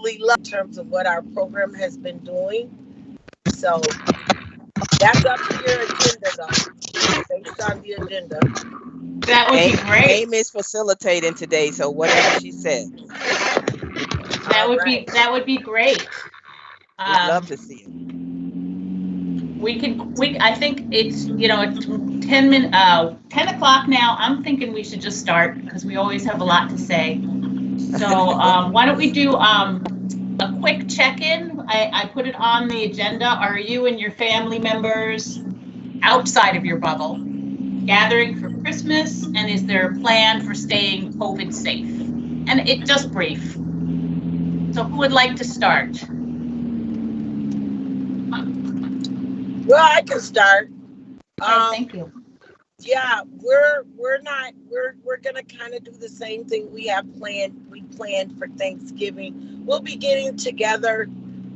really love in terms of what our program has been doing. So that's up to your agenda, though, based on the agenda. That would be great. Amy is facilitating today, so whatever she says. That would be great. We'd love to see it. I think it's, it's 10 o'clock now. I'm thinking we should just start because we always have a lot to say. So why don't we do a quick check-in? I put it on the agenda. Are you and your family members outside of your bubble gathering for Christmas? And is there a plan for staying COVID safe? And it just brief. So who would like to start? Well, I can start. Thank you. Yeah, we're gonna kind of do the same thing we planned for Thanksgiving. We'll be getting together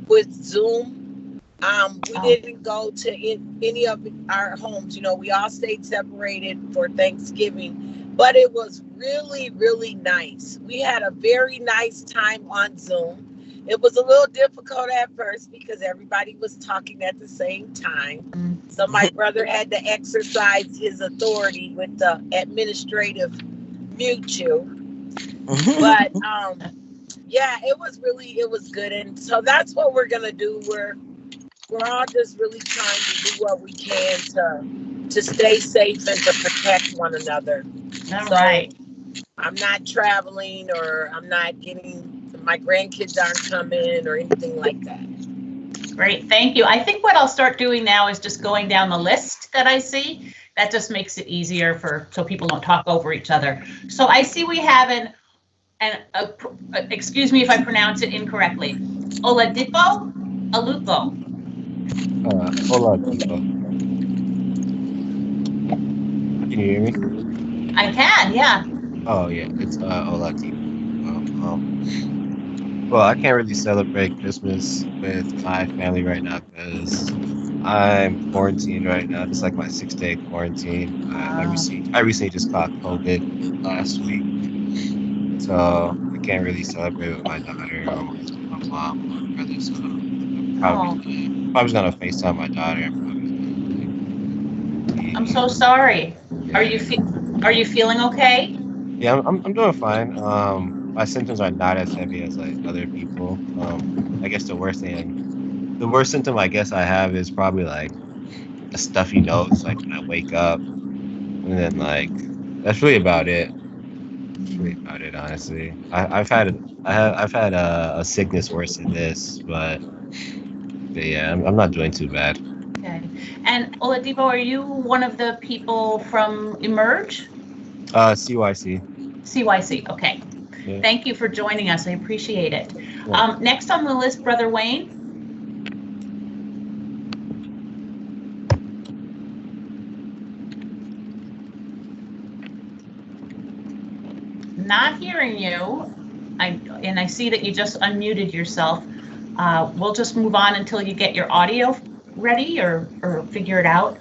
with Zoom. We didn't go to any of our homes. We all stayed separated for Thanksgiving, but it was really, really nice. We had a very nice time on Zoom. It was a little difficult at first because everybody was talking at the same time. So my brother had to exercise his authority with the administrative mute. But yeah, it was good. And so that's what we're gonna do. We're all just really trying to do what we can to stay safe and to protect one another. All right. I'm not traveling, or I'm not my grandkids aren't coming or anything like that. Great, thank you. I think what I'll start doing now is just going down the list that I see. That just makes it easier so people don't talk over each other. So I see we have excuse me if I pronounce it incorrectly. Oladipo Alupo. Oladipo. Can you hear me? I can, yeah. Oh yeah, it's Oladipo. Well, I can't really celebrate Christmas with my family right now because I'm quarantined right now. It's like my 6-day quarantine. I recently just caught COVID last week, so I can't really celebrate with my daughter or with my mom or brother. So I'm probably gonna FaceTime my daughter. I'm so sorry. Yeah. Are you feeling okay? Yeah, I'm doing fine. My symptoms are not as heavy as like other people. I guess the worst symptom I guess I have is probably like a stuffy nose, like when I wake up, and then like that's really about it. That's really about it, honestly. I've had a sickness worse than this, but yeah, I'm not doing too bad. Okay. And Oladipo, are you one of the people from Emerge? CYC. CYC. Okay. Yeah. Thank you for joining us. I appreciate it. Yeah. Next on the list, Brother Wayne. Not hearing you. I see that you just unmuted yourself. We'll just move on until you get your audio ready or figure it out.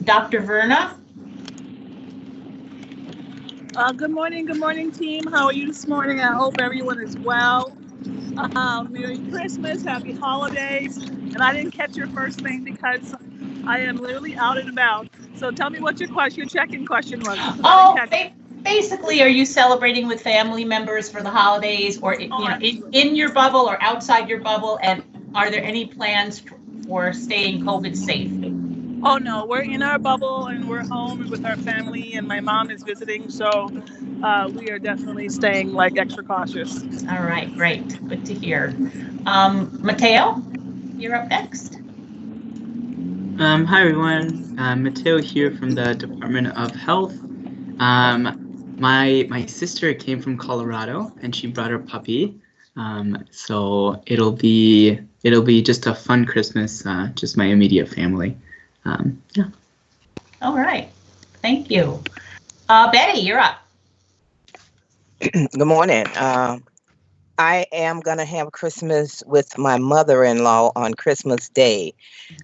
Dr. Verna. Good morning, team. How are you this morning? I hope everyone is well. Merry Christmas, happy holidays. And I didn't catch your first name because I am literally out and about. So tell me what your check-in question was. Basically, are you celebrating with family members for the holidays, or in your bubble or outside your bubble? And are there any plans for staying COVID safe? Oh no, we're in our bubble and we're home with our family, and my mom is visiting, so we are definitely staying like extra cautious. All right, great, good to hear. Mateo, you're up next. Hi everyone, Mateo here from the Department of Health. My sister came from Colorado and she brought her puppy, so it'll be just a fun Christmas, just my immediate family. Yeah. All right. Thank you. Betty, you're up. Good morning. I am going to have Christmas with my mother-in-law on Christmas Day,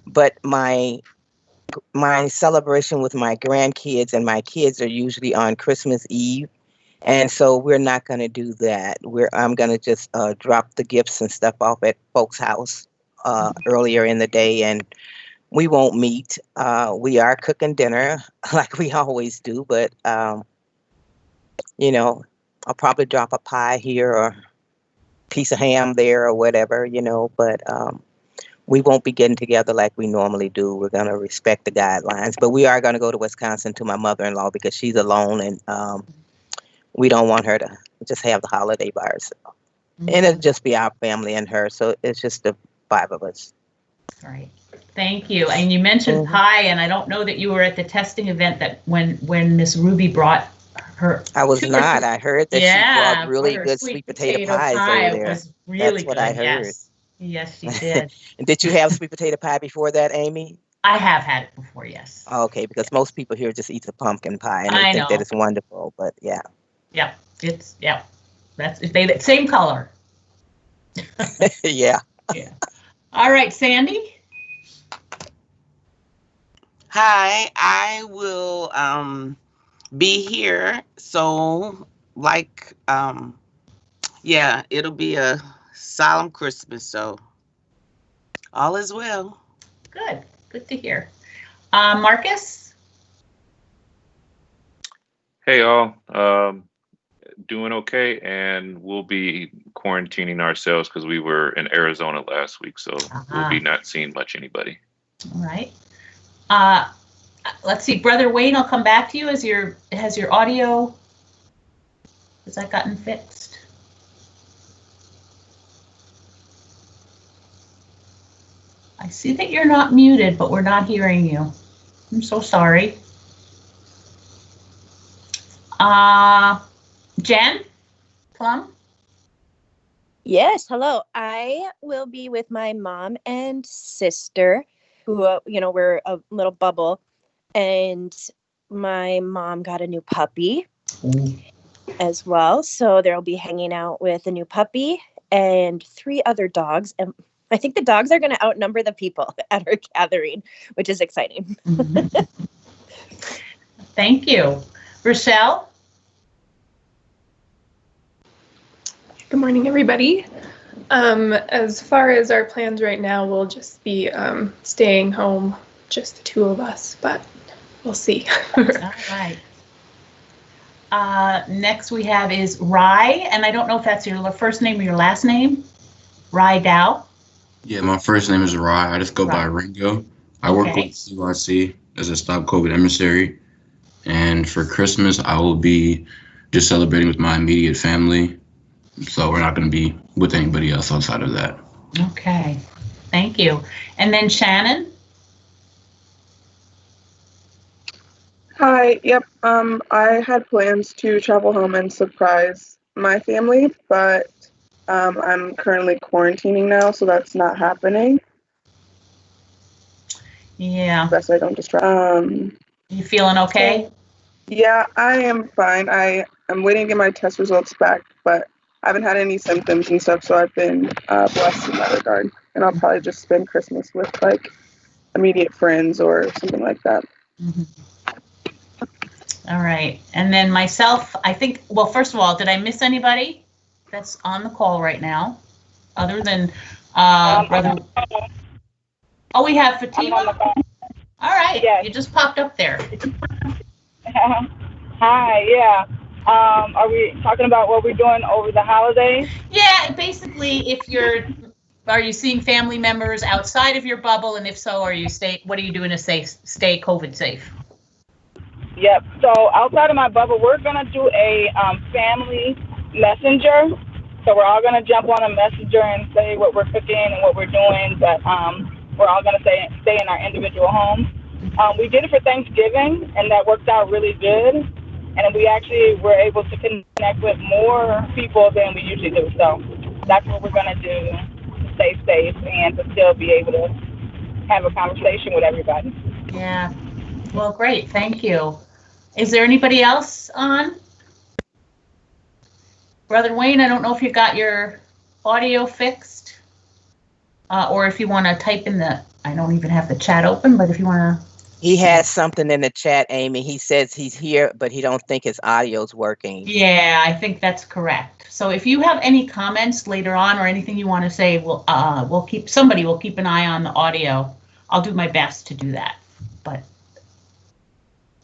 but my celebration with my grandkids and my kids are usually on Christmas Eve. And so we're not going to do that. I'm going to just drop the gifts and stuff off at folks' house earlier in the day, and we won't meet. We are cooking dinner like we always do, but you know, I'll probably drop a pie here or a piece of ham there or whatever, you know, but we won't be getting together like we normally do. We're going to respect the guidelines, but we are going to go to Wisconsin to my mother-in-law because she's alone, and we don't want her to just have the holiday by herself. And it'll just be our family and her, so it's just the 5 of us. All right. Thank you. And you mentioned pie, and I don't know that you were at the testing event that when Miss Ruby brought her. I was not. I heard that she brought really good sweet potato pies over there. It was really That's what good. I heard. Yes, she did. And did you have sweet potato pie before that, Amy? I have had it before, yes. Okay, because most people here just eat the pumpkin pie and they think that it's wonderful, but yeah. Yep, that's the same color. Yeah. Yeah. All right, Sandy. Hi, I will be here. So it'll be a solemn Christmas, so all is well. Good to hear. Marcus? Hey all, doing okay, and we'll be quarantining ourselves because we were in Arizona last week, so we'll be not seeing much anybody. All right. Let's see, Brother Wayne, I'll come back to you. Has your audio, has that gotten fixed? I see that you're not muted, but we're not hearing you. I'm so sorry. Jen Plum? Yes, hello. I will be with my mom and sister, who, we're a little bubble, and my mom got a new puppy as well. So they'll be hanging out with a new puppy and 3 other dogs. And I think the dogs are going to outnumber the people at our gathering, which is exciting. Thank you. Rochelle? Good morning, everybody. As far as our plans right now, we'll just be staying home, just the 2 of us, but we'll see. All right. Next we have is Rye, and I don't know if that's your first name or your last name. Rye Dow. Yeah, my first name is Rye. I just go by Ringo. I work with CYC as a Stop COVID emissary. And for Christmas, I will be just celebrating with my immediate family. So we're not going to be with anybody else outside of that. Okay, thank you. And then Shannon? Hi, yep. I had plans to travel home and surprise my family, but I'm currently quarantining now, so that's not happening. Yeah. Best I don't distract. You feeling okay? Yeah, I am fine. I am waiting to get my test results back, but I haven't had any symptoms and stuff, so I've been blessed in that regard. And I'll probably just spend Christmas with like immediate friends or something like that. All right. And then myself, I think, well, first of all, did I miss anybody that's on the call right now? Other than Brother. Oh, we have Fatima? All right. Yes. You just popped up there. Hi, yeah. Are we talking about what we're doing over the holidays? Yeah, basically, are you seeing family members outside of your bubble? And if so, what are you doing to stay COVID safe? Yep. So outside of my bubble, we're going to do a family messenger. So we're all going to jump on a messenger and say what we're cooking and what we're doing, but we're all going to stay in our individual homes. We did it for Thanksgiving, and that worked out really good. And we actually were able to connect with more people than we usually do. So that's what we're going to do to stay safe and to still be able to have a conversation with everybody. Yeah. Well, great. Thank you. Is there anybody else on? Brother Wayne, I don't know if you got your audio fixed or if you want to type in I don't even have the chat open, but if you want to He has something in the chat, Amy. He says he's here, but he don't think his audio's working. Yeah, I think that's correct. So if you have any comments later on or anything you want to say, somebody will keep an eye on the audio. I'll do my best to do that, but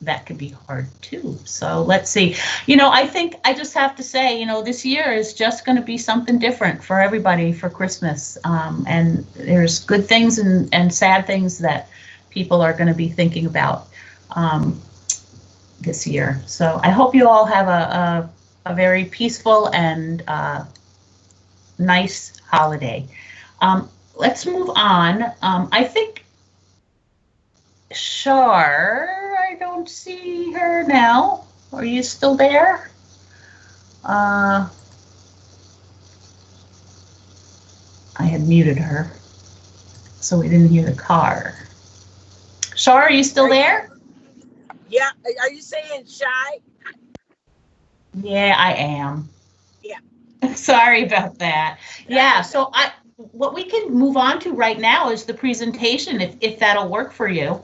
that could be hard too. So let's see. I think I just have to say, this year is just going to be something different for everybody for Christmas. And there's good things and sad things that people are going to be thinking about this year. So I hope you all have a very peaceful and nice holiday. Let's move on. I think Shar, I don't see her now. Are you still there? I had muted her, so we didn't hear the car. Shar, are you still there? Yeah. Are you saying shy? Yeah, I am. Yeah. Sorry about that. Yeah, so what we can move on to right now is the presentation, if that'll work for you.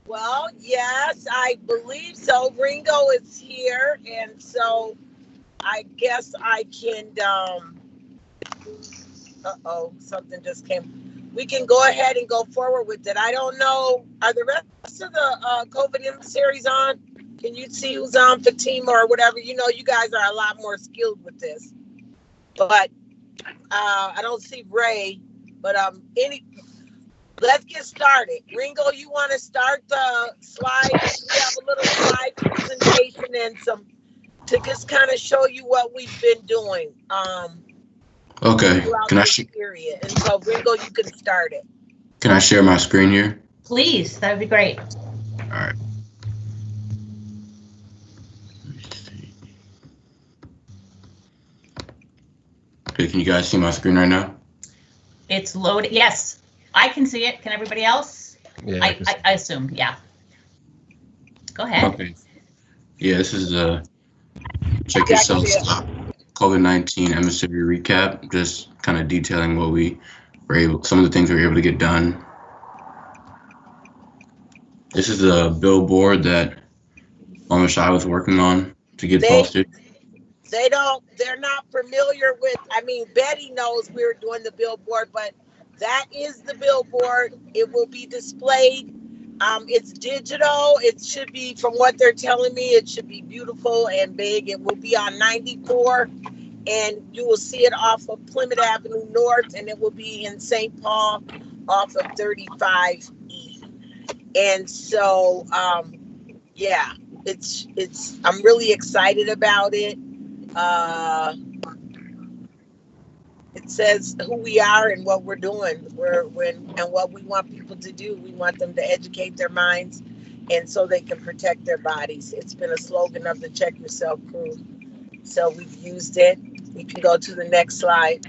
Well, yes, I believe so. Ringo is here, and so I guess I can, something just came. We can go ahead and go forward with it. I don't know, are the rest of the COVID emissaries on? Can you see who's on, Fatima or whatever? You guys are a lot more skilled with this. But I don't see Ray, but let's get started. Ringo, you want to start the slides? We have a little slide presentation and to just kind of show you what we've been doing. Okay. Can I period. And so Ringo, you can start it. Can I share my screen here? Please, that would be great. All right. Okay, can you guys see my screen right now? It's loaded. Yes, I can see it. Can everybody else? Yeah. I assume. Yeah. Go ahead. Okay. Yeah, this is check yourself COVID-19 emissary recap. Just kind of detailing what we were able, some of the things we were able to get done. This is a billboard that Mama Shai was working on to get posted. They're not familiar with, Betty knows we were doing the billboard, but that is the billboard. It will be displayed. It's digital. It should be, from what they're telling me, it should be beautiful and big. It will be on 94, and you will see it off of Plymouth Avenue North, and it will be in St. Paul off of 35E. And so, yeah, I'm really excited about it. It says who we are and what we're doing, and what we want people to do. We want them to educate their minds, and so they can protect their bodies. It's been a slogan of the Check Yourself crew, so we've used it. We can go to the next slide.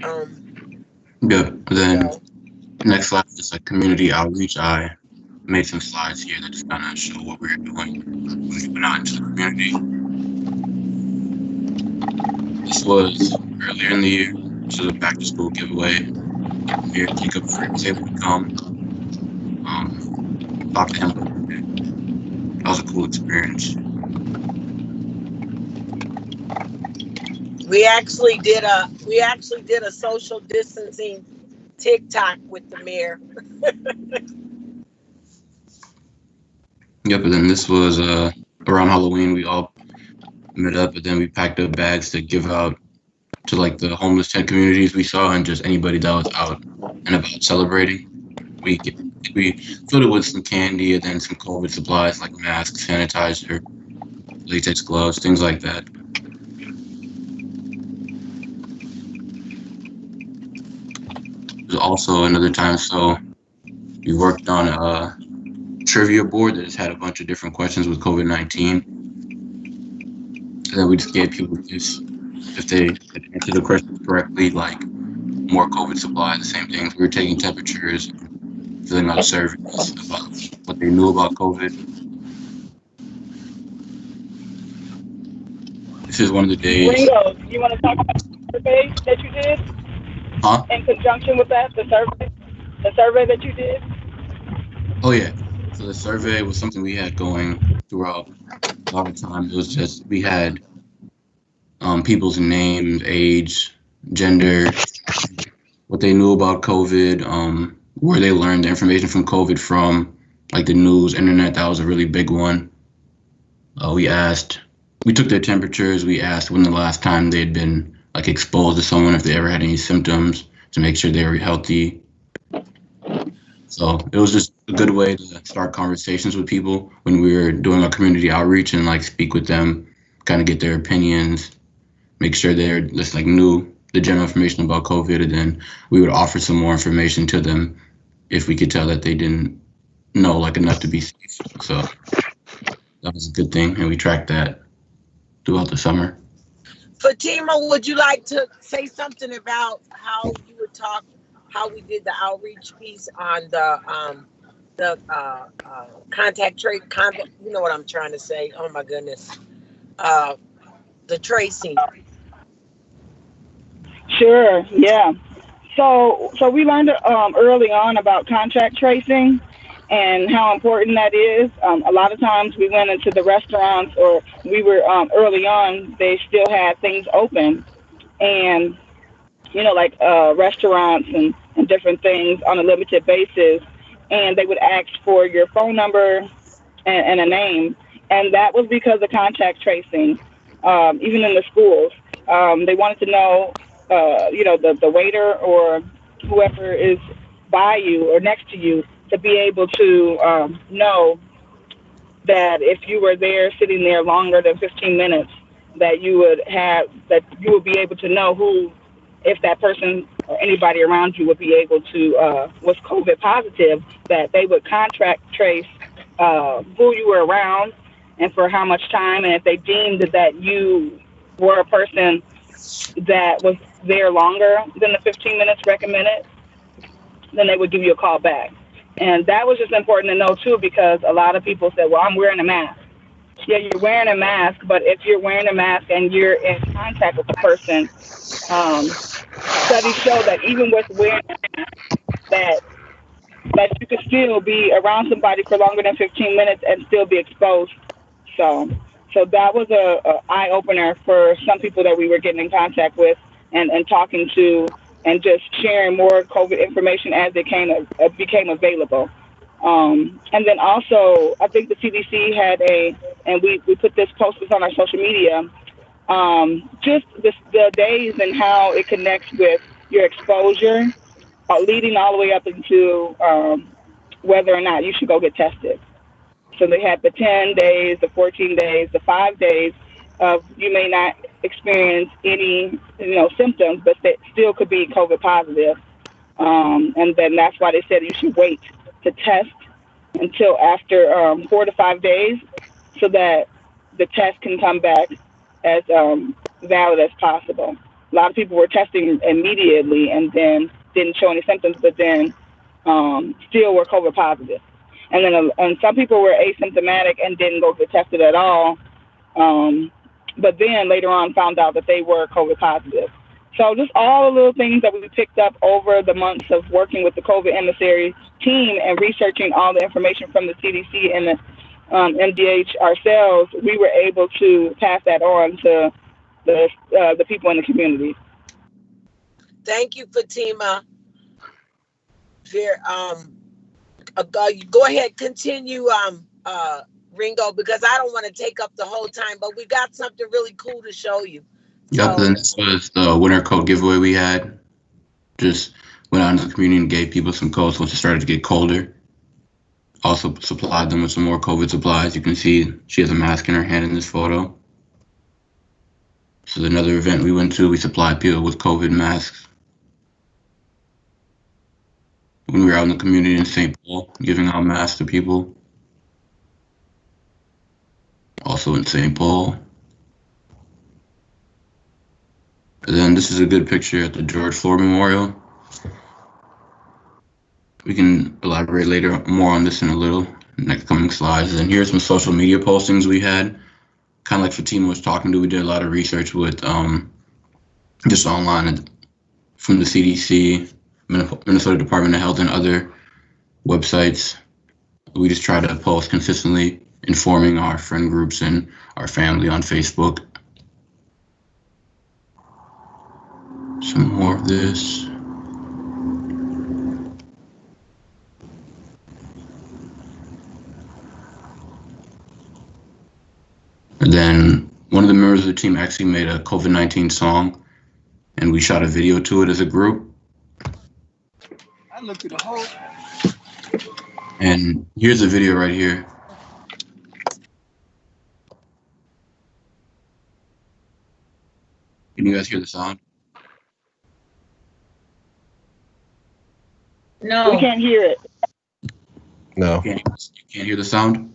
Then next slide is a community outreach. I made some slides here that just kind of show what we're doing when we went out into the community. This was earlier in the year. This is a back to school giveaway. Here, Jacob was able to come. Talk to him. That was a cool experience. We actually did a social distancing TikTok with the mayor. Yep, and then this was around Halloween. We all met up, and then we packed up bags to give out to like the homeless tent communities we saw, and just anybody that was out and about celebrating. We filled it with some candy and then some COVID supplies like masks, sanitizer, latex gloves, things like that. There's also another time, so we worked on a trivia board that just had a bunch of different questions with COVID-19. And then we just gave people gifts if they answered the questions correctly, like more COVID supply, the same things. We were taking temperatures, filling out surveys about what they knew about COVID. This is one of the days. Ringo, you want to talk about the survey that you did? Huh? In conjunction with that, the survey that you did? Oh yeah. So the survey was something we had going throughout a lot of time. It was just, we had people's names, age, gender, what they knew about COVID, where they learned the information from COVID from, like the news, internet. That was a really big one. We took their temperatures. We asked when the last time they'd been like exposed to someone, if they ever had any symptoms, to make sure they were healthy. So it was just a good way to start conversations with people when we were doing our community outreach and like speak with them, kind of get their opinions, make sure they're just like knew the general information about COVID, and then we would offer some more information to them if we could tell that they didn't know like enough to be safe. So that was a good thing, and we tracked that throughout the summer. Fatima, would you like to say something about how you would talk, how we did the outreach piece on the contact trace, you know what I'm trying to say? Oh my goodness, the tracing. Sure, yeah. So we learned early on about contact tracing and how important that is. A lot of times we went into the restaurants, or we were early on, they still had things open, and like restaurants and different things on a limited basis, and they would ask for your phone number and a name, and that was because of contact tracing. Even in the schools, they wanted to know, the waiter or whoever is by you or next to you, to be able to know that if you were there sitting there longer than 15 minutes, that you would be able to know who, if that person or anybody around you would be able to was COVID positive, that they would contact trace who you were around and for how much time, and if they deemed that you were a person that was there longer than the 15 minutes recommended, then they would give you a call back. And that was just important to know too, because a lot of people said, well, I'm wearing a mask. Yeah, you're wearing a mask, but if you're wearing a mask and you're in contact with the person, studies show that even with wearing a mask, that you could still be around somebody for longer than 15 minutes and still be exposed. So that was a eye opener for some people that we were getting in contact with and talking to, and just sharing more COVID information as it became available. And then also, I think the CDC had and we put this posters on our social media, just the days and how it connects with your exposure, leading all the way up into whether or not you should go get tested. So they had the 10 days, the 14 days, the 5 days of you may not experience any symptoms, but that still could be COVID positive. And then that's why they said you should wait to test until after 4 to 5 days, so that the test can come back as valid as possible. A lot of people were testing immediately and then didn't show any symptoms, but then still were COVID positive. And then and some people were asymptomatic and didn't go get tested at all, but then later on found out that they were COVID positive. So just all the little things that we picked up over the months of working with the COVID emissary team and researching all the information from the CDC and the MDH ourselves, we were able to pass that on to the people in the community. Thank you, Fatima. Go ahead, continue, Ringo, because I don't want to take up the whole time, but we got something really cool to show you. Yep, and this was the winter coat giveaway we had. Just went out into the community and gave people some coats once it started to get colder. Also supplied them with some more COVID supplies. You can see she has a mask in her hand in this photo. This is another event we went to. We supplied people with COVID masks. When we were out in the community in St. Paul, giving out masks to people. Also in St. Paul. And then this is a good picture at the George Floyd Memorial. We can elaborate later more on this in a little, next coming slides. And here's some social media postings we had. Kind of like Fatima was talking to, we did a lot of research with just online from the CDC, Minnesota Department of Health, and other websites. We just try to post consistently, informing our friend groups and our family on Facebook. Some more of this. And then one of the members of the team actually made a COVID-19 song, and we shot a video to it as a group. I looked at the whole. And here's the video right here. Can you guys hear the sound? No. We can't hear it. No. You can't hear the sound?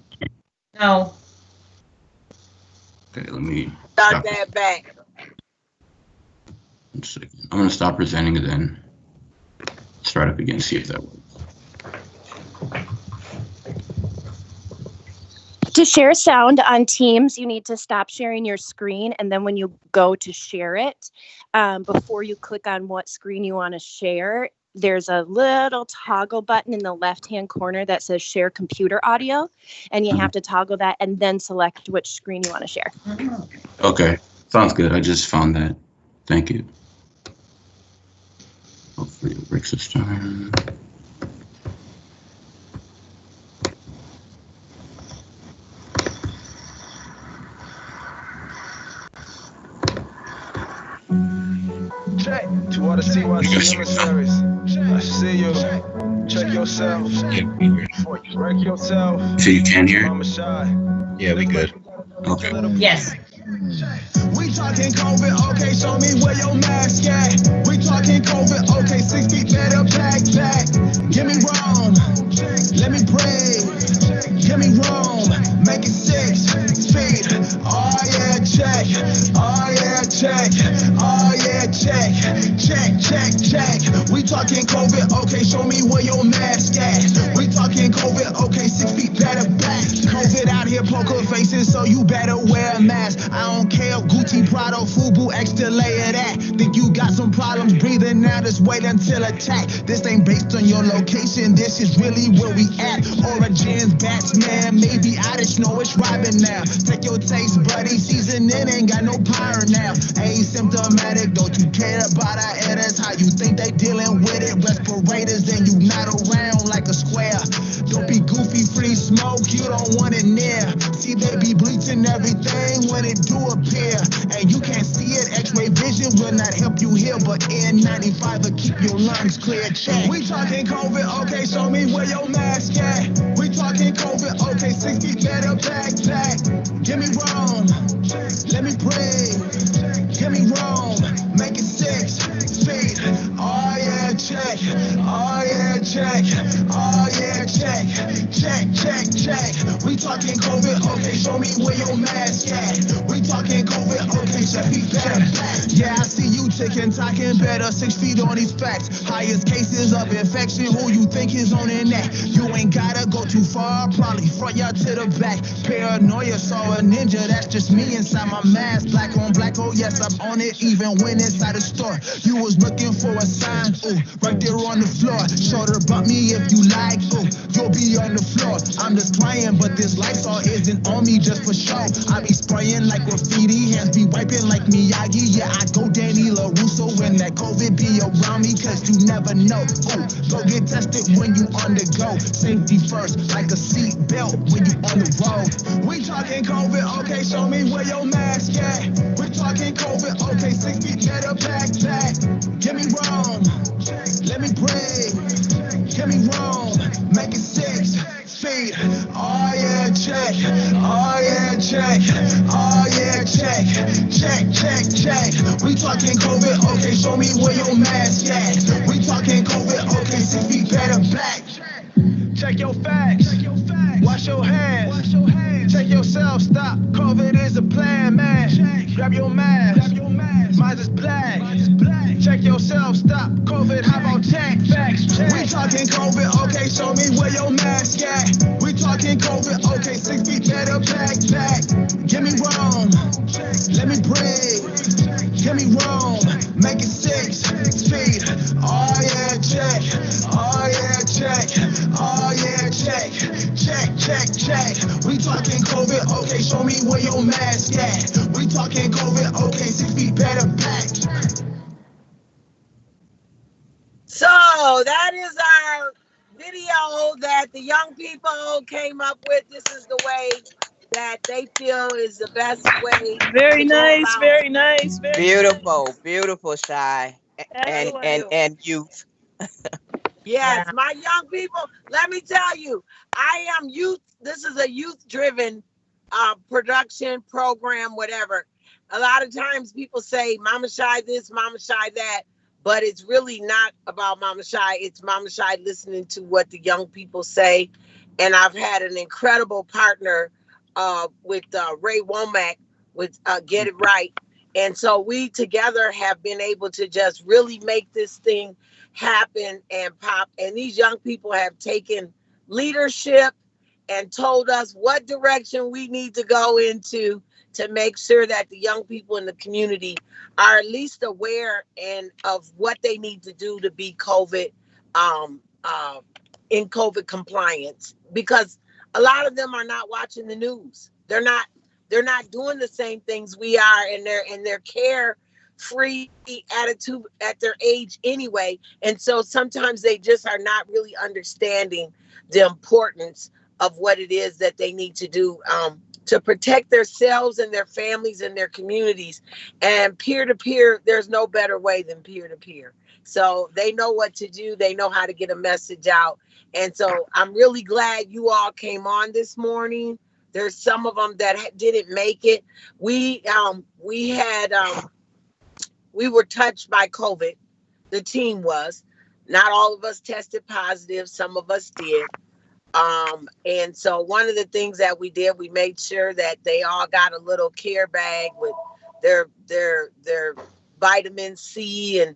No. Okay, let me Start stop. that back. 1 second. I'm gonna stop presenting and then start up again, see if that works. To share sound on Teams, you need to stop sharing your screen, and then when you go to share it, before you click on what screen you want to share, there's a little toggle button in the left-hand corner that says share computer audio, and you have to toggle that and then select which screen you want to share. Okay, sounds good. I just found that. Thank you. Hopefully it works this time. Check to all the CYC emissaries. I see you. Check yourself. Wreck yourself. So you can hear it? Mama shy. Yeah, we good. Okay. Yes. We talking COVID, okay, show me where your mask at. We talking COVID, okay, 6 feet better backpack. Get me wrong, let me pray. Get me wrong, make it 6 feet. Oh yeah, check. Oh yeah, check. Oh yeah, check. Check, check, check. We talking COVID, okay, show me where your mask at. We talking COVID, okay, 6 feet better back. COVID out here, poker faces, so you better wear a mask. I don't care, Gucci, Prado, Fubu, extra layer that. Think you got some problems breathing now, just wait until attack. This ain't based on your location, this is really where we at. Origins, Batman, maybe I just know it's robbing now. Take your taste, buddy, season in, ain't got no power now. Asymptomatic, don't you care about our editors? How you think they dealing with it? Respirators, and you not around like a square. Don't be goofy, free smoke, you don't want it near. See, they be bleaching everything when it do appear. And you can't see it, x-ray vision will not help you here, but N95 will keep your lungs clear. Check. We talking COVID, okay, show me where your mask at. We talking COVID, okay, 6 feet better backpack. Get me wrong, let me pray. Get me wrong, make it 6 feet. Oh yeah, check. Oh yeah, check. Oh yeah, check. Check, check, check. We talking COVID, okay, show me where your mask at. We talking COVID, okay, 6 feet better back. Yeah, I see you ticking, talking better, 6 feet on these facts. Highest cases of infection, who you think is on the net? You ain't gotta go too far, probably front yard to the back. Paranoia, saw a ninja, that's just me inside my mask. Black on black, oh yes, I'm on it, even when inside the store. You was looking for a sign, ooh, right there on the floor. Shoulder bump me if you like, ooh, you'll be on the floor. I'm just playing, but this Lysol isn't on me just for show. I be spraying like graffiti, hands be wiping like Miyagi. Yeah, I go Danny LaRusso when that COVID be around me, cause you never know. Ooh, go get tested when you on the go. Safety first, like a seat belt when you on the road. We talking COVID, okay, show me where your mask at. We talking COVID, okay, 6 feet better backpack. Get me wrong, let me pray. Get me wrong, make it 6 feet. Oh yeah, check. Oh yeah, check. Oh yeah, check. Check, check, check. We talking COVID, okay, show me where your mask at. We talking COVID, okay, 6 feet better back. Check your facts. Wash your hands. Check yourself. Stop. COVID is a plan, man. Grab your mask. Mine is black. Check yourself. Stop. COVID. How about check facts? We talking COVID. Okay, show me where your mask at. We talking COVID. Okay, 6 feet better backpack. Get me wrong. Let me pray. Get me wrong. Make it 6 feet. Oh yeah, check. Oh yeah, check. Oh yeah, check. Check. check. We talking COVID, okay, show me where your mask at. We talking COVID, okay, 6 feet better pack. So that is our video that the young people came up with. This is the way that they feel is the best way. Very to go nice, about. very nice, very Beautiful, beautiful, Shy, and Excellent. youth. Yes, Yeah. my young people, let me tell you, I am youth. This is a youth-driven production program, whatever. A lot of times people say, Mama Shy this, Mama Shy that, but it's really not about Mama Shy. It's Mama Shy listening to what the young people say. And I've had an incredible partner with Ray Womack with Get It Right. And so we together have been able to just really make this thing happen and pop. And these young people have taken leadership and told us what direction we need to go into to make sure that the young people in the community are at least aware and of what they need to do to be COVID in COVID compliance, because a lot of them are not watching the news. They're not doing the same things we are, and they're carefree attitude at their age anyway. And so sometimes they just are not really understanding the importance of what it is that they need to do to protect themselves and their families and their communities. And peer-to-peer, there's no better way than peer-to-peer. So they know what to do. They know how to get a message out. And so I'm really glad you all came on this morning. There's some of them that didn't make it. We were touched by COVID. The team was. Not all of us tested positive. Some of us did. And so one of the things that we did, we made sure that they all got a little care bag with their vitamin C and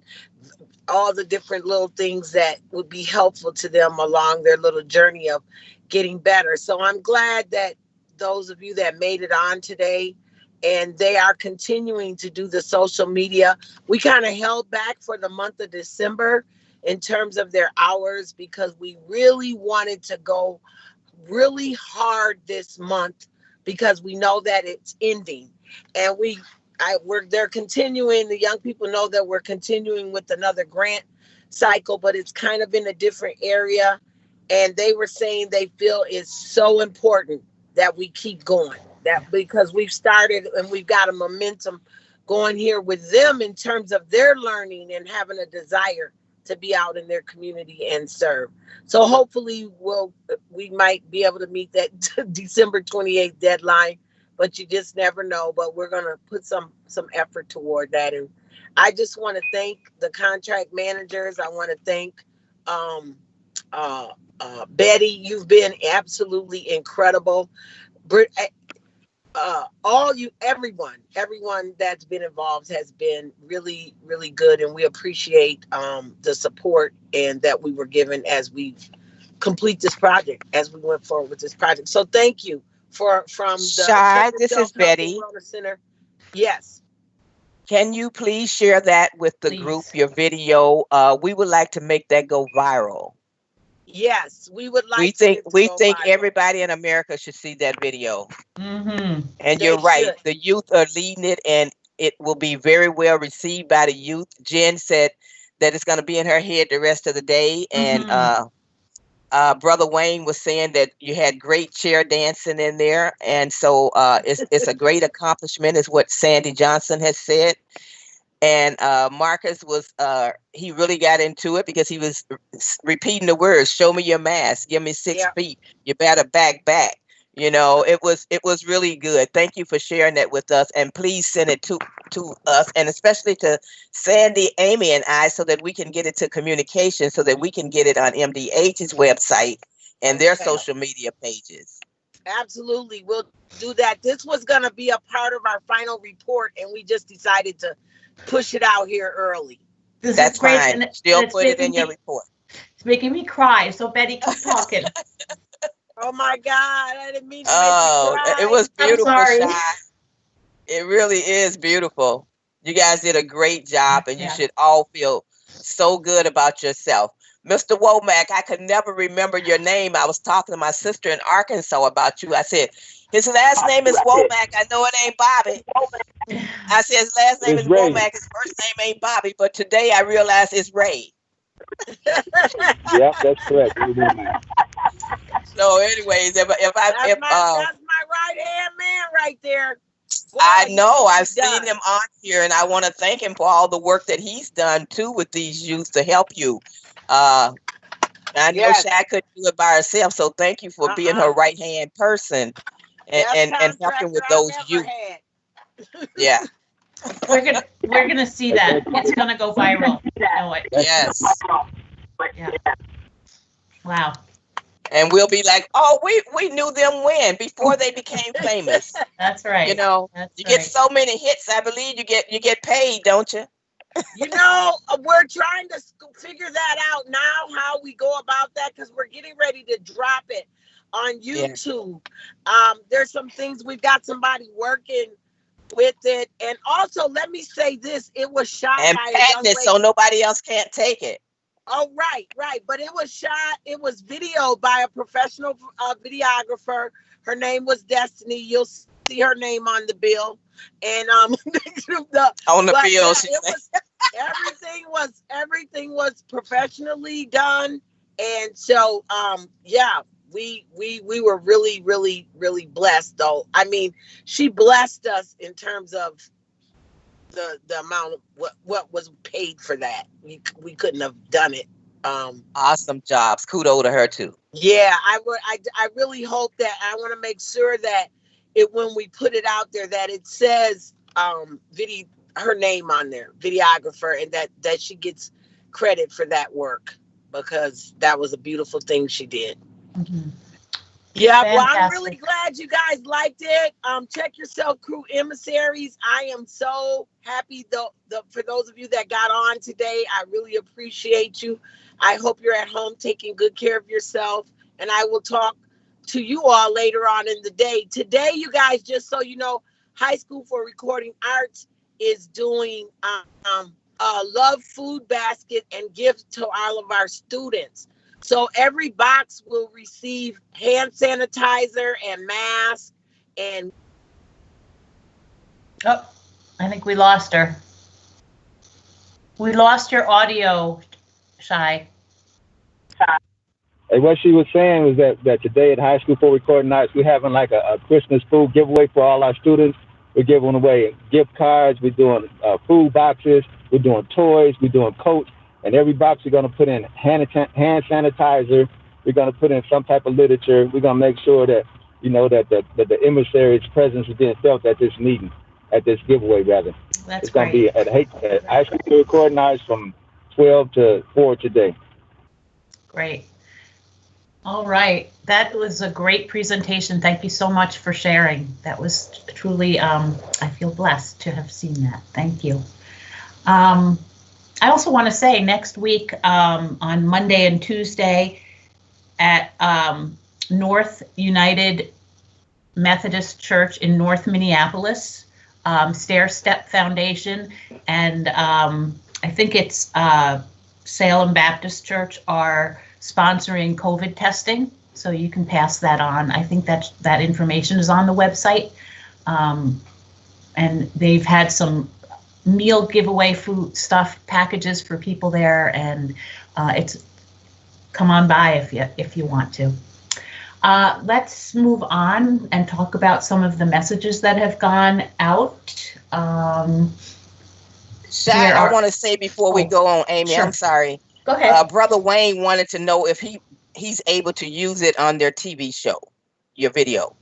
all the different little things that would be helpful to them along their little journey of getting better. So I'm glad that those of you that made it on today, and they are continuing to do the social media. We kind of held back for the month of December in terms of their hours because we really wanted to go really hard this month because we know that it's ending. And they're continuing, the young people know that we're continuing with another grant cycle, but it's kind of in a different area. And they were saying they feel it's so important that we keep going, that because we've started and we've got a momentum going here with them in terms of their learning and having a desire to be out in their community and serve. So hopefully we might be able to meet that December 28th deadline, but you just never know. But we're going to put some effort toward that. And I just want to thank the contract managers. I want to thank Betty. You've been absolutely incredible. Everyone that's been involved has been really, really good, and we appreciate the support and that we were given as we complete this project, as we went forward with this project. So thank you from the Shy, this is Betty. Wellness Center. Yes. Can you please share that with the group, your video? We would like to make that go viral. Yes, we would like. We think everybody in America should see that video. Mm-hmm. And you're right. The youth are leading it, and it will be very well received by the youth. Jen said that it's going to be in her head the rest of the day. And Brother Wayne was saying that you had great chair dancing in there, and so it's a great accomplishment, is what Sandy Johnson has said. And Marcus was, he really got into it because he was repeating the words, show me your mask, give me 6 feet, you better back. You know, it was really good. Thank you for sharing that with us. And please send it to us, and especially to Sandy, Amy, and I, so that we can get it to communication, so that we can get it on MDH's website and their social media pages. Absolutely. We'll do that. This was going to be a part of our final report, and we just decided to push it out here early. That's fine. Still put it in your report. It's making me cry. So Betty, keep talking. Oh my God, I didn't mean to make you cry. It was beautiful, Shy. It really is beautiful. You guys did a great job, and you should all feel so good about yourself. Mr. Womack, I could never remember your name. I was talking to my sister in Arkansas about you. I said, his last name is Womack. I know it ain't Bobby. I said his last name is Womack. His first name ain't Bobby. But today I realized it's Ray. Yep, that's correct. So, anyways, that's my right hand man right there. Boy, I know I've seen him on here, and I want to thank him for all the work that he's done too with these youth to help you. I know Shy couldn't do it by herself, so thank you for being her right hand person and helping with those youth. Yeah. We're gonna see that. It's gonna go viral. I know it. Yes. Yeah. Wow. And we'll be like, oh, we knew them when, before they became famous. That's right. You know, you get so many hits, I believe you get paid, don't you? You know, we're trying to figure that out now, how we go about that, because we're getting ready to drop it on YouTube. Yeah. There's some things, we've got somebody working with it. And also, let me say this, it was shot by a young lady. So nobody else can't take it. Oh, right. But it was videoed by a professional videographer. Her name was Destiny. You'll see her name on the bill. And on the bill, everything was professionally done. And so we were really, really, really blessed, though. I mean, she blessed us in terms of the amount of what was paid for that. We couldn't have done it. Awesome jobs. Kudos to her too. Yeah, I really hope that, I want to make sure that when we put it out there, that it says her name on there, videographer, and that she gets credit for that work, because that was a beautiful thing she did. Mm-hmm. Yeah, fantastic. Well, I'm really glad you guys liked it. Check yourself, Crew Emissaries. I am so happy for those of you that got on today. I really appreciate you. I hope you're at home taking good care of yourself. And I will talk to you all later on in the day. Today, you guys, just so you know, High School for Recording Arts is doing a love food basket and gift to all of our students. So every box will receive hand sanitizer and mask and. Oh, I think we lost her. We lost your audio, Shy. And what she was saying was that today at High School for Recording Arts, we're having like a Christmas food giveaway for all our students. We're giving away gift cards. We're doing food boxes. We're doing toys. We're doing coats. And every box we're going to put in hand sanitizer. We're going to put in some type of literature. We're going to make sure that, you know, that the emissary's presence is being felt at this meeting, at this giveaway, rather. That's it's going to be at High School for Recording Arts from 12 to 4 today. Great. All right. That was a great presentation. Thank you so much for sharing. That was truly, I feel blessed to have seen that. Thank you. I also want to say next week on Monday and Tuesday at North United Methodist Church in North Minneapolis, Stair Step Foundation, and I think it's Salem Baptist Church are sponsoring COVID testing, so you can pass that on. I think that information is on the website, and they've had some meal giveaway food stuff packages for people there, and it's come on by if you want to. Let's move on and talk about some of the messages that have gone out. Shad, I want to say before we go on, Amy, sure. I'm sorry. Go ahead. Brother Wayne wanted to know if he's able to use it on their TV show, your video.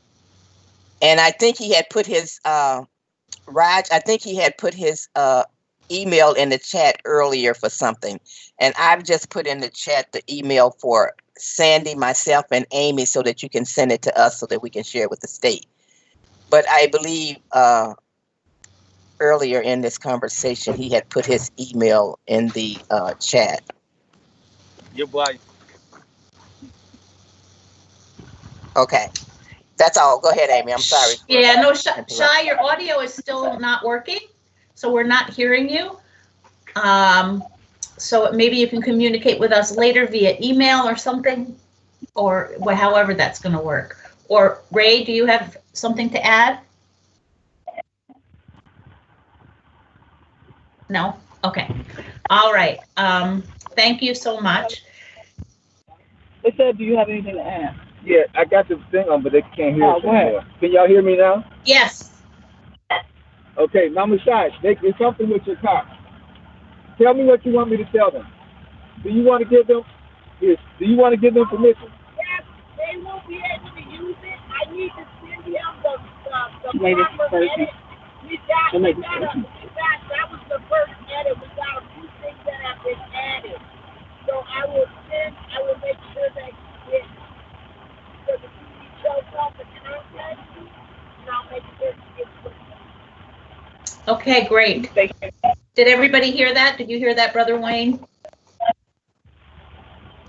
And I think he had put his Raj, I think he had put his email in the chat earlier for something. And I've just put in the chat the email for Sandy, myself, and Amy so that you can send it to us so that we can share it with the state. But I believe earlier in this conversation, he had put his email in the chat. Your boy. Okay. That's all. Go ahead, Amy. I'm sorry. Yeah, no, Shy, your audio is still not working, so we're not hearing you. So maybe you can communicate with us later via email or something, or however that's going to work. Or Ray, do you have something to add? No? Okay. All right. Thank you so much. They said, do you have anything to add? Yeah, I got the thing on, but they can't hear us go ahead. anymore. Can y'all hear me now? Yes. Okay, Mama Shai, there's something with your car. Tell me what you want me to tell them. Do you want to give them? Yes. Do you want to give them permission? Yes, they will be able to use it. I need to send them the Latest proper version. edit. That was the first edit. We got a few things that have been added. So I will make sure that it, so the TV shows up the content, and I'll make sure it gets put. Okay, great. Did everybody hear that? Did you hear that, Brother Wayne?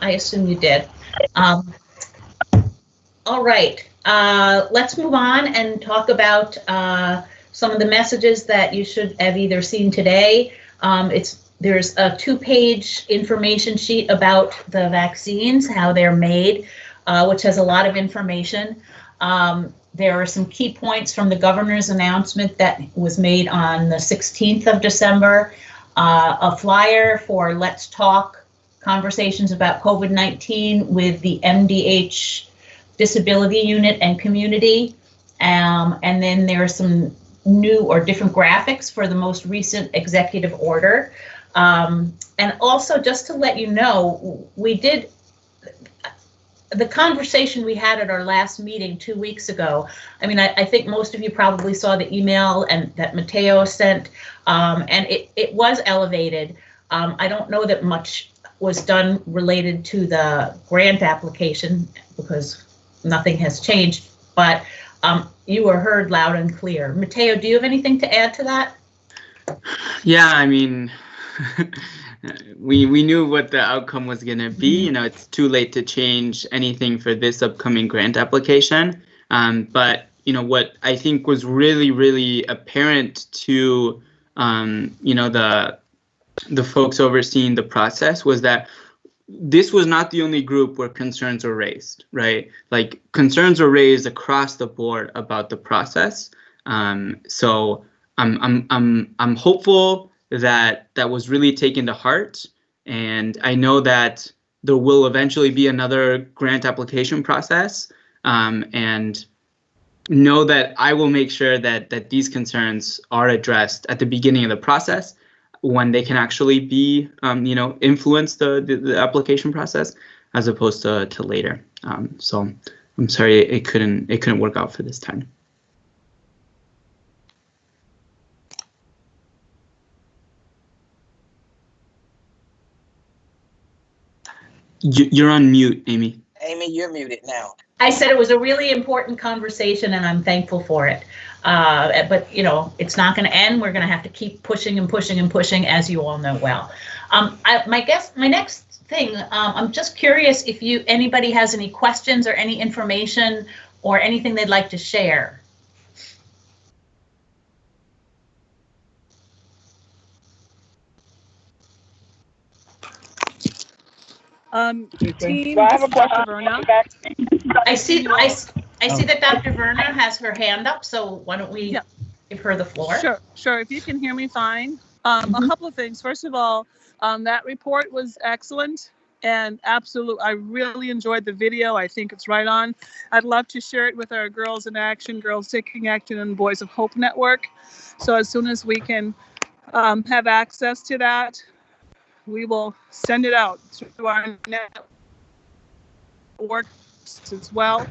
I assume you did. All right, let's move on and talk about some of the messages that you should have either seen today. There's a 2-page information sheet about the vaccines, how they're made, which has a lot of information. There are some key points from the governor's announcement that was made on the 16th of December, a flyer for Let's Talk conversations about COVID-19 with the MDH Disability Unit and community. And then there are some new or different graphics for the most recent executive order. And also, just to let you know, the conversation we had at our last meeting 2 weeks ago, I mean, I think most of you probably saw the email and that Mateo sent, and it was elevated. I don't know that much was done related to the grant application because nothing has changed, but you were heard loud and clear. Mateo, do you have anything to add to that? Yeah, I mean, we knew what the outcome was going to be. You know, it's too late to change anything for this upcoming grant application. But, you know, what I think was really, really apparent to, you know, the folks overseeing the process was that this was not the only group where concerns were raised, right? Like, concerns were raised across the board about the process. So I'm hopeful that was really taken to heart, and I know that there will eventually be another grant application process, and know that I will make sure that these concerns are addressed at the beginning of the process, when they can actually be, you know, influence the application process, as opposed to later. So I'm sorry it couldn't work out for this time. You're on mute, Amy. Amy, you're muted now. I said it was a really important conversation, and I'm thankful for it. But, you know, it's not going to end. We're going to have to keep pushing and pushing and pushing, as you all know well. My next thing, I'm just curious if anybody has any questions or any information or anything they'd like to share. Team, Well, I have a question. Verna. I see that Dr. Verna has her hand up, so why don't we give her the floor? Sure. If you can hear me fine. A couple of things. First of all, that report was excellent and absolute. I really enjoyed the video. I think it's right on. I'd love to share it with our Girls in Action, Girls Taking Action, and Boys of Hope network. So as soon as we can have access to that, we will send it out to our network as well,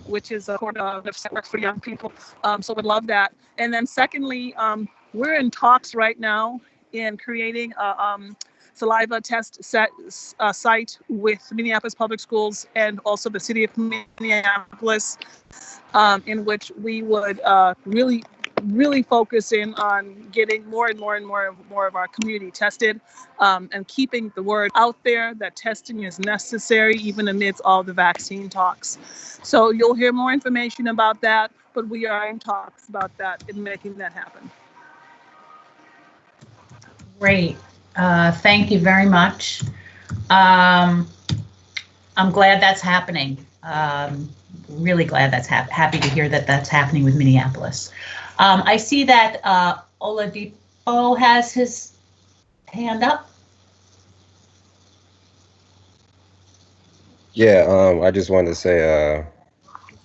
which is a network for young people. So we'd love that. And then secondly, we're in talks right now in creating a saliva test site with Minneapolis Public Schools and also the city of Minneapolis, in which we would really focus in on getting more and more of our community tested, and keeping the word out there that testing is necessary even amidst all the vaccine talks. So you'll hear more information about that, but we are in talks about that and making that happen. Great. Thank you very much. I'm glad that's happening. Really glad that's happy to hear that that's happening with Minneapolis. I see that Oladipo has his hand up. Yeah, I just wanted to say,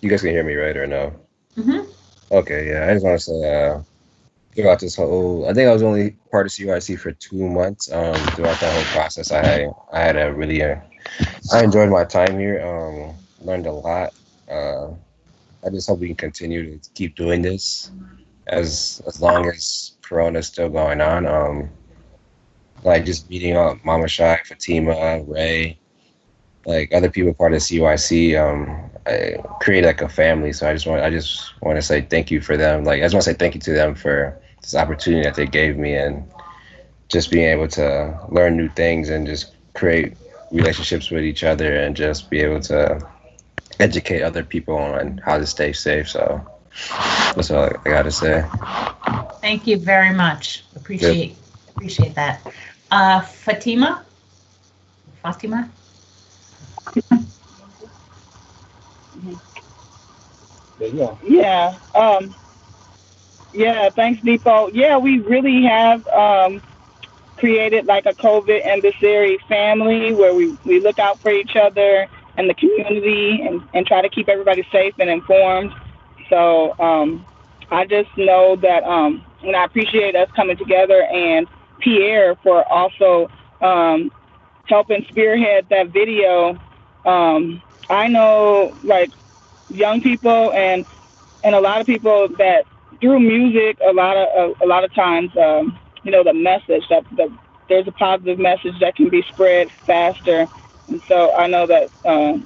you guys can hear me, right, or no? Mm-hmm. Okay, yeah, I just want to say, throughout this whole, I think I was only part of CYC for 2 months. Throughout that whole process, I had a really, I enjoyed my time here. Learned a lot. I just hope we can continue to keep doing this as long as Corona is still going on. Like just meeting up Mama Shai, Fatima, Ray, like other people part of CYC. I created like a family, so I just want to say thank you for them. Like I just want to say thank you to them for this opportunity that they gave me, and just being able to learn new things and just create relationships with each other and just be able to educate other people on how to stay safe. So that's all I gotta say. Thank you very much. Appreciate that. Fatima? Yeah. Yeah. Thanks, Depot. Yeah, we really have created like a COVID emissary family where we look out for each other and the community and try to keep everybody safe and informed. So I just know that, and I appreciate us coming together and Pierre for also helping spearhead that video. I know like young people and a lot of people that through music, a lot of times, the message that there's a positive message that can be spread faster. And so I know that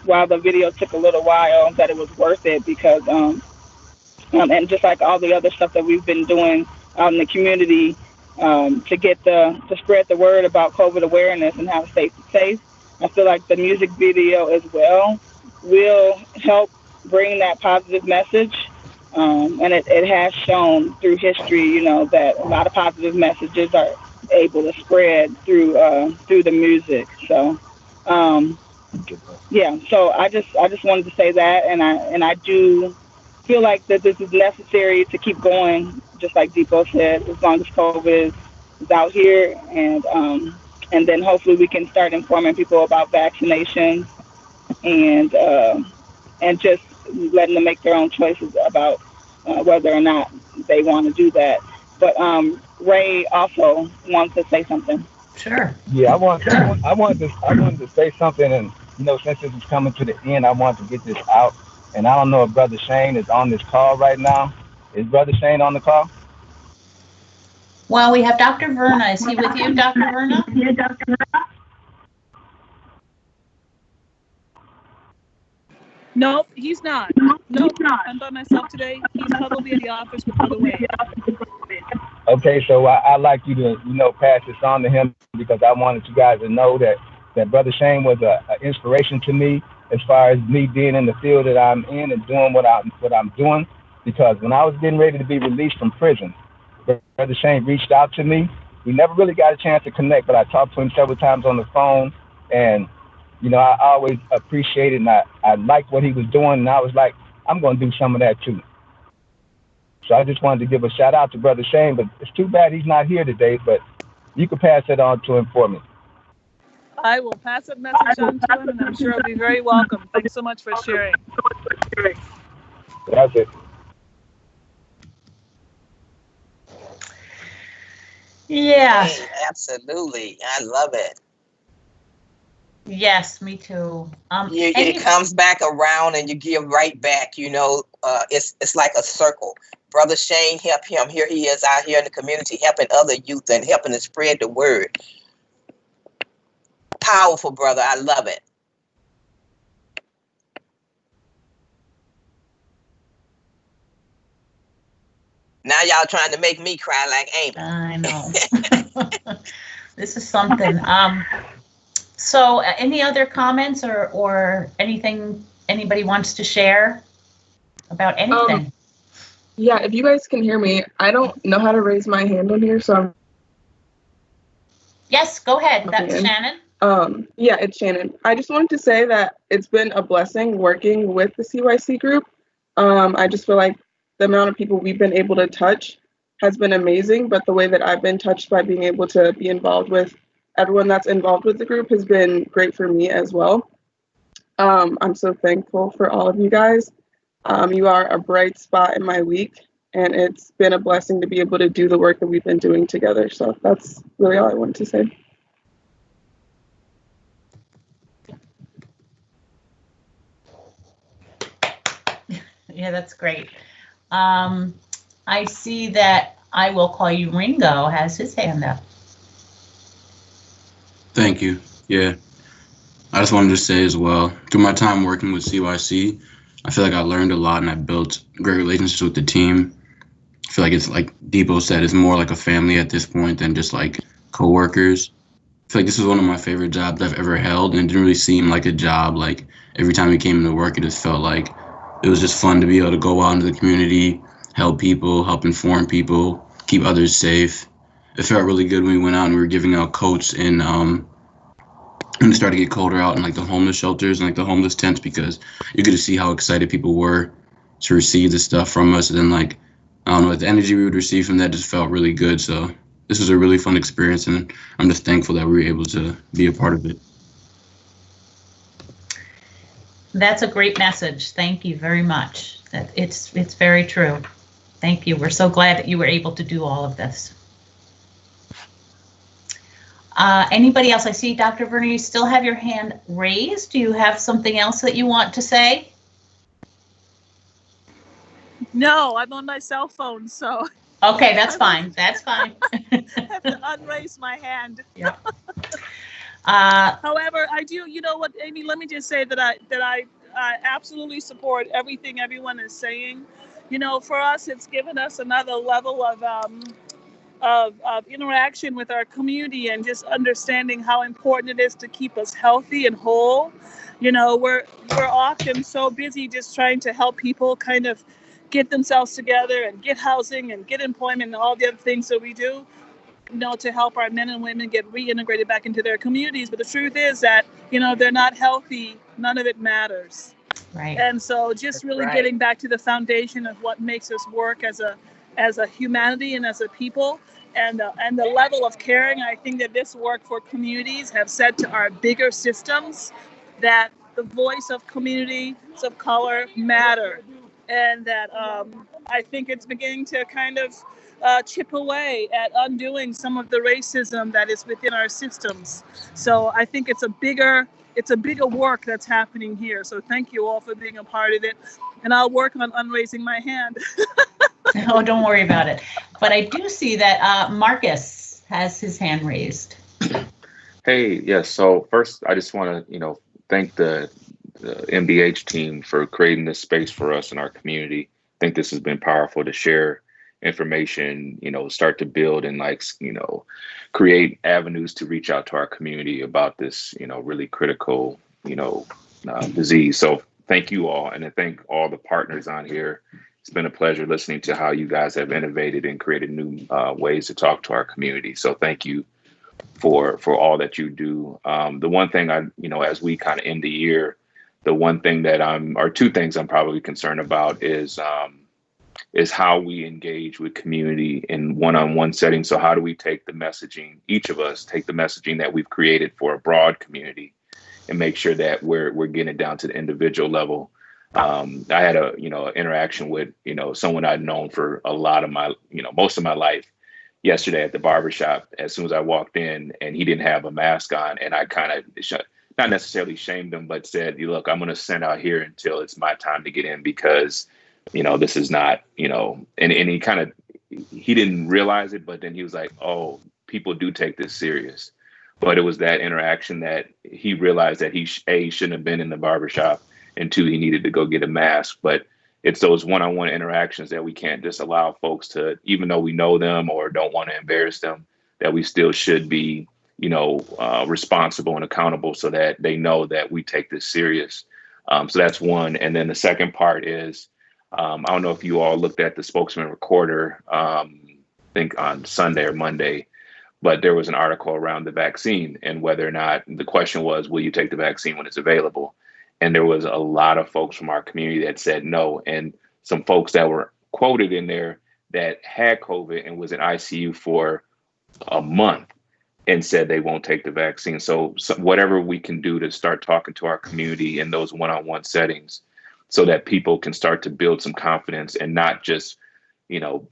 while the video took a little while, that it was worth it because, and just like all the other stuff that we've been doing out in the community to spread the word about COVID awareness and how to stay safe, I feel like the music video as well will help bring that positive message. And it has shown through history, that a lot of positive messages are able to spread through the music. So, yeah. So I just wanted to say that, and I do feel like that this is necessary to keep going, just like Depot said, as long as COVID is out here, and then hopefully we can start informing people about vaccinations and just letting them make their own choices about whether or not they want to do that. But Ray also wants to say something. Sure. Yeah, I wanted to say something, and since this is coming to the end, I wanted to get this out. And I don't know if Brother Shane is on this call right now. Is Brother Shane on the call? Well, we have Dr. Verna. Is he with you, Dr. Verna? Yeah, Dr. Verna. Nope, he's not. Nope, I'm by myself today. He's probably at the office with Brother Wade. Okay, so I'd like you to, pass this on to him because I wanted you guys to know that Brother Shane was an inspiration to me as far as me being in the field that I'm in and doing what I'm doing. Because when I was getting ready to be released from prison, Brother Shane reached out to me. We never really got a chance to connect, but I talked to him several times on the phone, and I always appreciated and I liked what he was doing, and I was like, I'm going to do some of that too. So I just wanted to give a shout out to Brother Shane, but it's too bad he's not here today, but you can pass it on to him for me. I will pass that message on to him, and I'm sure he'll be very welcome. Thanks so much for sharing. That's it. Yeah. Hey, absolutely. I love it. Yes, me too. It comes back around and you give right back, it's like a circle. Brother Shane helped him. Here he is out here in the community helping other youth and helping to spread the word. Powerful, brother. I love it. Now y'all trying to make me cry like Amy. I know. This is something. So any other comments or anything anybody wants to share about anything? Yeah, if you guys can hear me, I don't know how to raise my hand in here, so Yes, go ahead. That's Okay. Shannon. Yeah, it's Shannon. I just wanted to say that it's been a blessing working with the CYC group. I just feel like the amount of people we've been able to touch has been amazing, but the way that I've been touched by being able to be involved with everyone that's involved with the group has been great for me as well. I'm so thankful for all of you guys. You are a bright spot in my week, and it's been a blessing to be able to do the work that we've been doing together. So that's really all I wanted to say. Yeah, that's great. I see that I will call you Ringo has his hand up. Thank you. Yeah. I just wanted to say as well, through my time working with CYC, I feel like I learned a lot and I built great relationships with the team. I feel like it's like Debo said, it's more like a family at this point than just like coworkers. I feel like this was one of my favorite jobs I've ever held, and it didn't really seem like a job. Like every time we came into work, it just felt like it was just fun to be able to go out into the community, help people, help inform people, keep others safe. It felt really good when we went out and we were giving out coats in when it started to get colder out in like the homeless shelters and like the homeless tents, because you get to see how excited people were to receive the stuff from us. And then like, I don't know, the energy we would receive from that just felt really good. So this was a really fun experience, and I'm just thankful that we were able to be a part of it. That's a great message. Thank you very much. It's very true. Thank you. We're so glad that you were able to do all of this. Anybody else? I see Dr. Werner, you still have your hand raised. Do you have something else that you want to say? No, I'm on my cell phone, so. Okay, that's fine. That's fine. I have to unraise my hand. Yeah. However, I do. You know what, Amy? Let me just say that I absolutely support everything everyone is saying. You know, for us, it's given us another level of interaction with our community and just understanding how important it is to keep us healthy and whole. You know, we're often so busy just trying to help people kind of get themselves together and get housing and get employment and all the other things that we do, you know, to help our men and women get reintegrated back into their communities. But the truth is that, you know, they're not healthy. None of it matters. Right. And so just really getting back to the foundation of what makes us work as a humanity and as a people, and the level of caring. I think that this work for communities have said to our bigger systems that the voice of communities of color matter, and that I think it's beginning to kind of chip away at undoing some of the racism that is within our systems. So I think it's a bigger work that's happening here. So thank you all for being a part of it. And I'll work on unraising my hand. Oh, don't worry about it. But I do see that Marcus has his hand raised. Hey, yes. So first, I just want to, thank the MDH team for creating this space for us in our community. I think this has been powerful to share information, start to build and create avenues to reach out to our community about this, really critical, disease. So thank you all. And I thank all the partners on here. It's been a pleasure listening to how you guys have innovated and created new ways to talk to our community. So thank you for all that you do. The one thing as we kind of end the year, the one thing that two things I'm probably concerned about is how we engage with community in one-on-one settings. So how do we take the messaging, each of us take the messaging that we've created for a broad community and make sure that we're getting it down to the individual level. I had a interaction with someone I'd known for a lot of my most of my life yesterday at the barbershop. As soon as I walked in, and he didn't have a mask on, and I kind of not necessarily shamed him, but said, "Look, I'm going to stand out here until it's my time to get in, because this is not and he kind of he didn't realize it, but then he was like, oh, people do take this serious." But it was that interaction that he realized that he shouldn't have been in the barbershop, and two, he needed to go get a mask. But it's those one-on-one interactions that we can't just allow folks to, even though we know them or don't want to embarrass them, that we still should be, responsible and accountable, so that they know that we take this serious. So that's one. And then the second part is, I don't know if you all looked at the Spokesman Recorder, I think on Sunday or Monday, but there was an article around the vaccine and whether or not the question was, will you take the vaccine when it's available? And there was a lot of folks from our community that said no. And some folks that were quoted in there that had COVID and was in ICU for a month and said they won't take the vaccine. So whatever we can do to start talking to our community in those one-on-one settings so that people can start to build some confidence and not just, you know,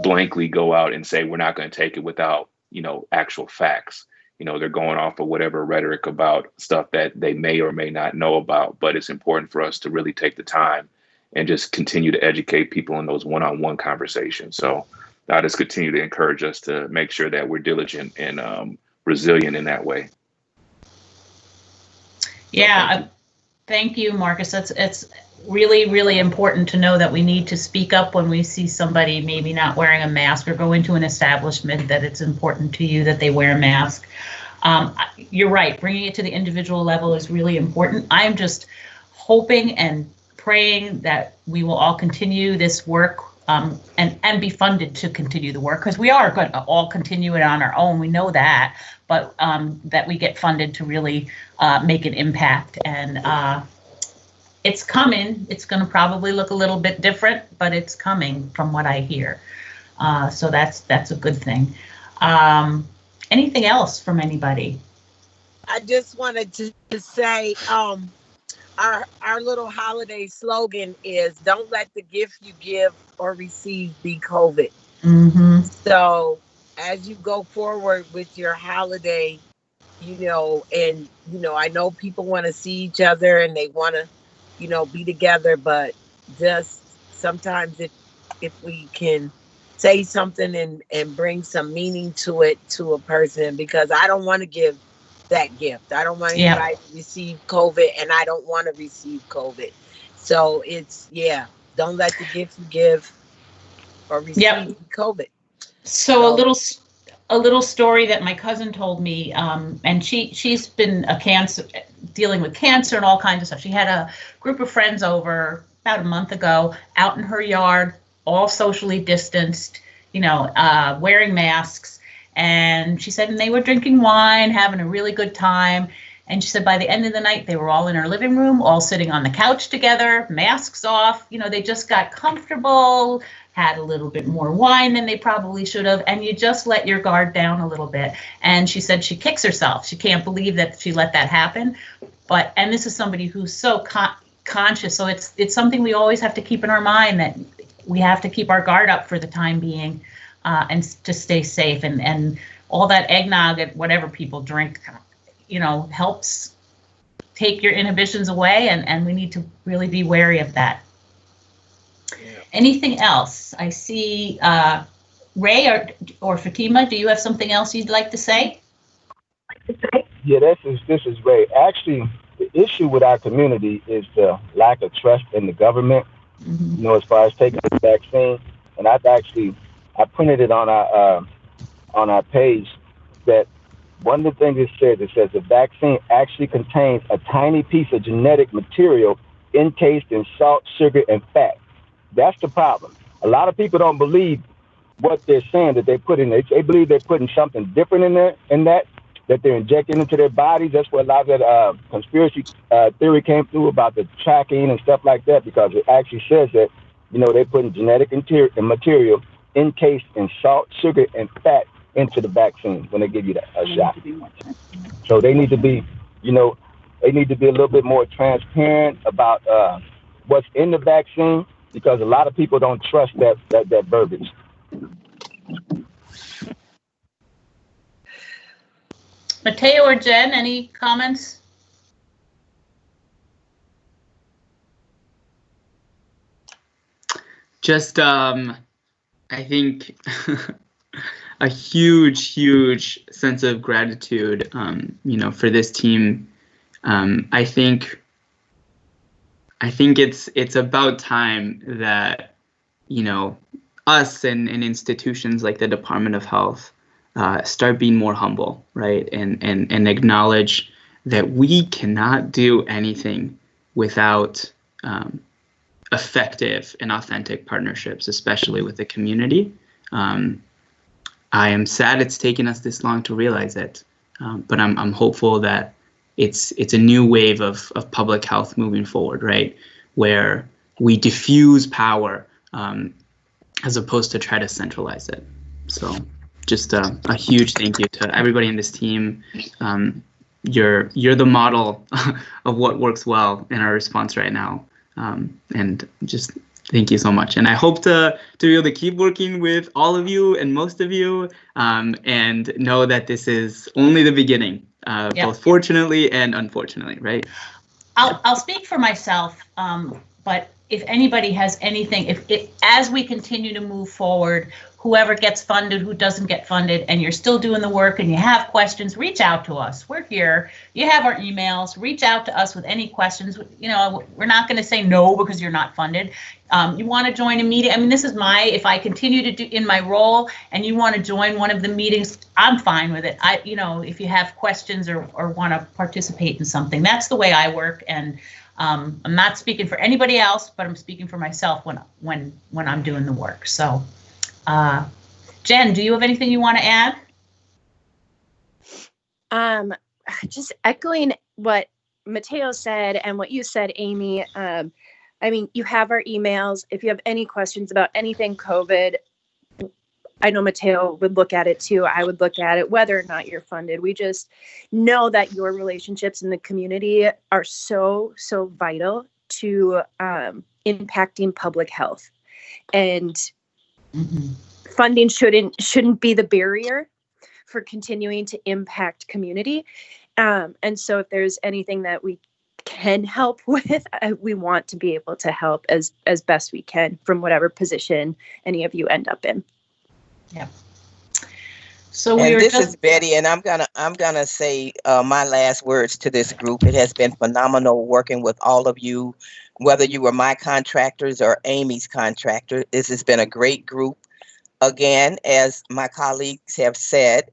blankly go out and say, we're not going to take it without, you know, actual facts. You know, they're going off of whatever rhetoric about stuff that they may or may not know about, but it's important for us to really take the time and just continue to educate people in those one-on-one conversations. So I just continue to encourage us to make sure that we're diligent and resilient in that way. Yeah, thank you, Marcus. It's really, really important to know that we need to speak up when we see somebody maybe not wearing a mask or go into an establishment that it's important to you that they wear a mask. You're right, bringing it to the individual level is really important. I'm just hoping and praying that we will all continue this work and be funded to continue the work, because we are going to all continue it on our own. We know that, but that we get funded to really make an impact. And it's coming. It's going to probably look a little bit different, but it's coming from what I hear. So that's a good thing. Anything else from anybody? I just wanted to say our little holiday slogan is don't let the gift you give or receive be COVID. Mm-hmm. So as you go forward with your holiday, you know, and, you know, I know people want to see each other and they want to, you know, be together, but just sometimes if we can say something and bring some meaning to it to a person, because I don't want to give that gift. I don't want anybody to receive COVID, and I don't want to receive COVID. So it's, don't let the gift you give or receive COVID. So a little story that my cousin told me, and she's been dealing with cancer and all kinds of stuff. She had a group of friends over about a month ago, out in her yard, all socially distanced, you know, wearing masks. And she said, and they were drinking wine, having a really good time. And she said by the end of the night, they were all in her living room, all sitting on the couch together, masks off. You know, they just got comfortable, had a little bit more wine than they probably should have. And you just let your guard down a little bit. And she said she kicks herself. She can't believe that she let that happen. And this is somebody who's so conscious. So it's something we always have to keep in our mind, that we have to keep our guard up for the time being and to stay safe. And all that eggnog and whatever people drink, you know, helps take your inhibitions away, and we need to really be wary of that. Anything else? I see Ray or Fatima, do you have something else you'd like to say? Yeah, this is Ray. Actually, the issue with our community is the lack of trust in the government, you know, as far as taking the vaccine. And I printed it on our page that one of the things it says the vaccine actually contains a tiny piece of genetic material encased in salt, sugar, and fat. That's the problem. A lot of people don't believe what they're saying that they put in there. They believe they're putting something different in there, that they're injecting into their bodies. That's where a lot of that conspiracy theory came through about the tracking and stuff like that, because it actually says that, you know, they're putting genetic material encased in salt, sugar, and fat into the vaccine when they give you a shot. So they need to be, you know, a little bit more transparent about what's in the vaccine, because a lot of people don't trust that verbiage. Mateo or Jen, any comments? Just, I think a huge sense of gratitude, you know, for this team. I think it's about time that, you know, us and institutions like the Department of Health start being more humble, right? And acknowledge that we cannot do anything without effective and authentic partnerships, especially with the community. I am sad it's taken us this long to realize it, but I'm hopeful that it's a new wave of public health moving forward, right? Where we diffuse power as opposed to try to centralize it. So just a huge thank you to everybody in this team. You're the model of what works well in our response right now, and just thank you so much. And I hope to be able to keep working with all of you and most of you, and know that this is only the beginning, both fortunately and unfortunately, right? I'll speak for myself, but if anybody has anything, if as we continue to move forward, whoever gets funded, who doesn't get funded, and you're still doing the work and you have questions, reach out to us. We're here. You have our emails. Reach out to us with any questions. You know, we're not going to say no because you're not funded. You want to join a meeting? I mean, this is if I continue to do in my role and you want to join one of the meetings, I'm fine with it. If you have questions or want to participate in something, that's the way I work. And I'm not speaking for anybody else, but I'm speaking for myself when I'm doing the work. So. Jen, do you have anything you want to add? Just echoing what Mateo said and what you said, Amy. I mean, you have our emails. If you have any questions about anything COVID, I know Mateo would look at it too. I would look at it, whether or not you're funded. We just know that your relationships in the community are so vital to impacting public health. And funding shouldn't be the barrier for continuing to impact community. And so if there's anything that we can help with, we want to be able to help as best we can from whatever position any of you end up in. Yeah. So this is Betty, and I'm gonna say my last words to this group. It has been phenomenal working with all of you, whether you were my contractors or Amy's contractor. This has been a great group. Again, as my colleagues have said,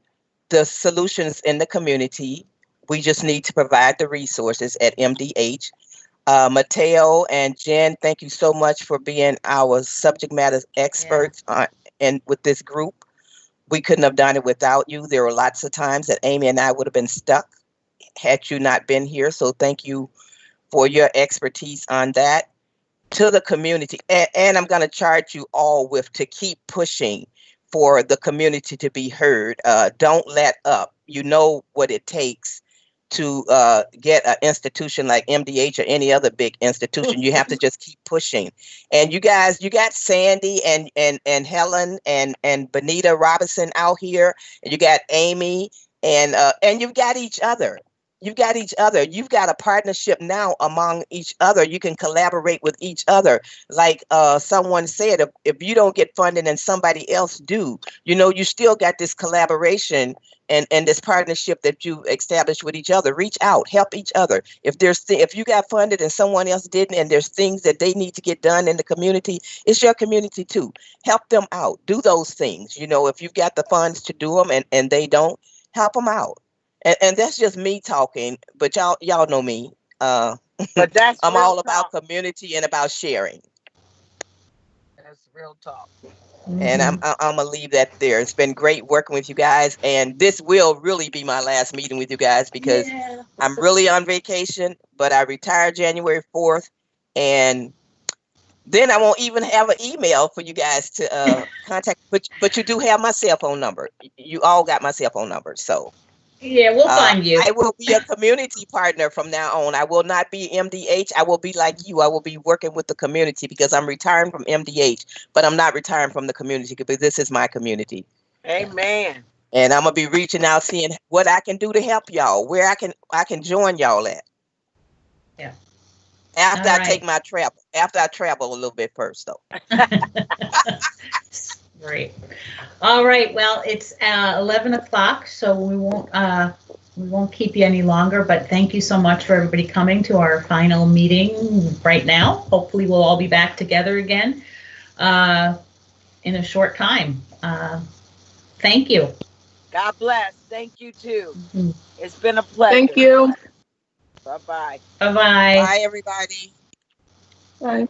the solutions in the community, we just need to provide the resources at MDH. Mateo and Jen, thank you so much for being our subject matter experts and with this group. We couldn't have done it without you. There were lots of times that Amy and I would have been stuck had you not been here. So thank you for your expertise on that. To the community, and I'm going to charge you all to keep pushing for the community to be heard. Don't let up. You know what it takes to get an institution like MDH or any other big institution. You have to just keep pushing. And you guys, you got Sandy and Helen and Benita Robinson out here, and you got Amy and you've got each other. You've got each other. You've got a partnership now among each other. You can collaborate with each other. Like someone said, if you don't get funding and somebody else do, you still got this collaboration and this partnership that you established with each other. Reach out, help each other. If you got funded and someone else didn't, and there's things that they need to get done in the community, it's your community too. Help them out. Do those things. If you've got the funds to do them and they don't, help them out. And that's just me talking, but y'all know me. But that's I'm all about community and about sharing. That's real talk. And I'm gonna leave that there. It's been great working with you guys, and this will really be my last meeting with you guys because I'm really on vacation. But I retire January 4th, and then I won't even have an email for you guys to contact. But you do have my cell phone number. You all got my cell phone number, so. Yeah, we'll find you. I will be a community partner from now on. I will not be MDH. I will be like you. I will be working with the community because I'm retiring from MDH, but I'm not retiring from the community because this is my community. Amen. And I'm gonna be reaching out, seeing what I can do to help y'all, where I can join y'all at. Yeah. After I take my travel. After I travel a little bit first, though. Great. All right. Well, it's 11 o'clock, so we won't keep you any longer. But thank you so much for everybody coming to our final meeting right now. Hopefully, we'll all be back together again in a short time. Thank you. God bless. Thank you too. It's been a pleasure. Thank you. Bye-bye. Bye-bye. Bye, everybody. Bye.